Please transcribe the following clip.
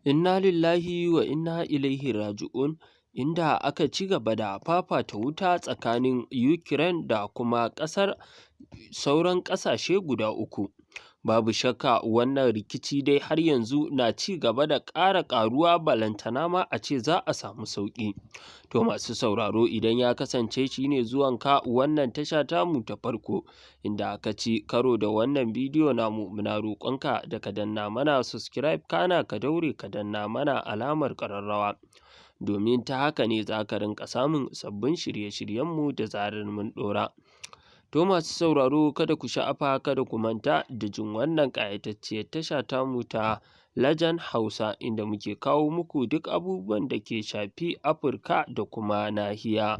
Inna lillahi wa inna ilaihi raji'un, inda aka ci gaba da fafata wuta tsakanin Ukraine da kuma sauran ƙasashe guda uku. Babu shakka wannan rikici dai har yanzu na ci gaba da ƙara ƙaruwa, balantana ma a ce za a samu sauƙi. To masu sauraro, idan ya kasance shi ne zuwanka wannan tasha tamu ta farko, inda aka ci karo da wannan bidiyo namu, muna roƙonka da ka danna mana subscribe, kana ka daure ka danna mana alamar ƙararrawa, domin ta haka ne za ka rinƙa samun sabbin shirye-shiryenmu da zarar mun ɗora. To masu sauraro, kada ku sha'afa, kada ku manta da jin wannan ƙayatacciyar tasha tamu ta Legend Hausa, inda muke kawo muku duk abubuwan da ke shafi Afirka da kuma nahiya.